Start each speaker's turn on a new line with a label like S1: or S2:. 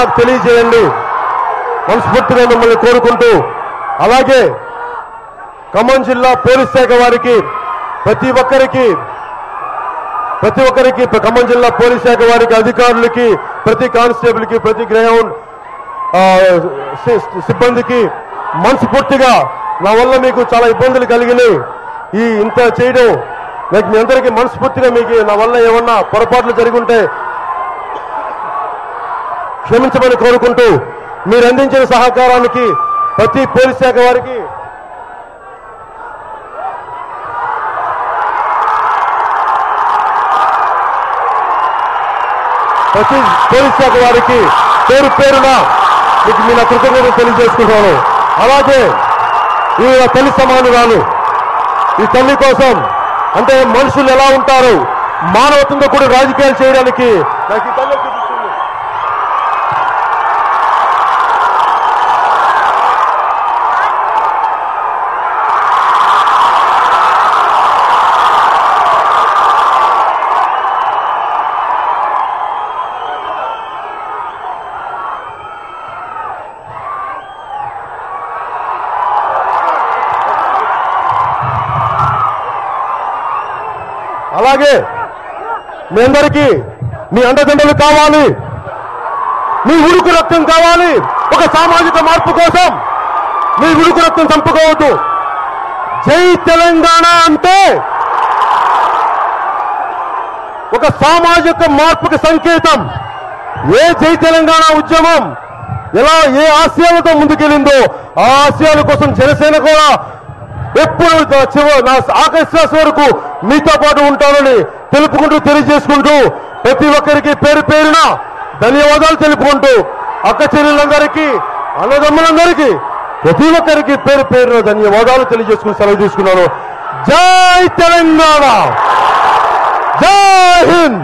S1: నాకు తెలియజేయండి మనస్ఫూర్తిగా మిమ్మల్ని కోరుకుంటూ, అలాగే ఖమ్మం జిల్లా పోలీస్ శాఖ వారికి ప్రతి ఒక్కరికి ఖమ్మం జిల్లా పోలీస్ శాఖ వారికి, అధికారులకి, ప్రతి కానిస్టేబుల్కి, ప్రతి గ్రౌండ్ సిబ్బందికి మనస్ఫూర్తిగా నా వల్ల మీకు చాలా ఇబ్బందులు కలిగినాయి. ఈ ఇంత చేయడం లైక్ మీ అందరికీ మనస్ఫూర్తిగా మీకు నా వల్ల ఏమన్నా పొరపాట్లు జరిగి ఉంటే క్షమించమని కోరుకుంటూ, మీరు అందించిన సహకారానికి ప్రతి పోలీస్ శాఖ వారికి పేరు పేరున మీకు మీ నా కృతజ్ఞతలు తెలియజేసుకుంటాను. అలాగే ఈ తల్లి సమానురాలు, ఈ తల్లి కోసం అంటే మనుషులు ఎలా ఉంటారు, మానవత్వంతో కూడా రాజకీయాలు చేయడానికి నాకు ఈ తల్లి చూపిస్తుంది. అలాగే మీ అందరికీ మీ అండదండలు కావాలి, మీ ఉడుకు రక్తం కావాలి. ఒక సామాజిక మార్పు కోసం మీ ఉడుకు రక్తం చంపుకోవద్దు. జై తెలంగాణ అంటే ఒక సామాజిక మార్పుకి సంకేతం. ఏ జై తెలంగాణ ఉద్యమం ఎలా ఏ ఆశయాలతో ముందుకెళ్ళిందో ఆ ఆశయాల కోసం జనసేన కూడా ఎప్పుడు నా ఆఖరి శ్వాస వరకు మీతో పాటు ఉంటానని తెలుపుకుంటూ తెలియజేసుకుంటూ, ప్రతి ఒక్కరికి పేరు పేరున ధన్యవాదాలు తెలుపుకుంటూ, అక్క చెల్లెళ్ళందరికీ, అన్నదమ్ములందరికీ, ప్రతి ఒక్కరికి పేరు పేరున ధన్యవాదాలు తెలియజేసుకుని సెలవు తీసుకున్నాను. జై తెలంగాణ, జై హింద్.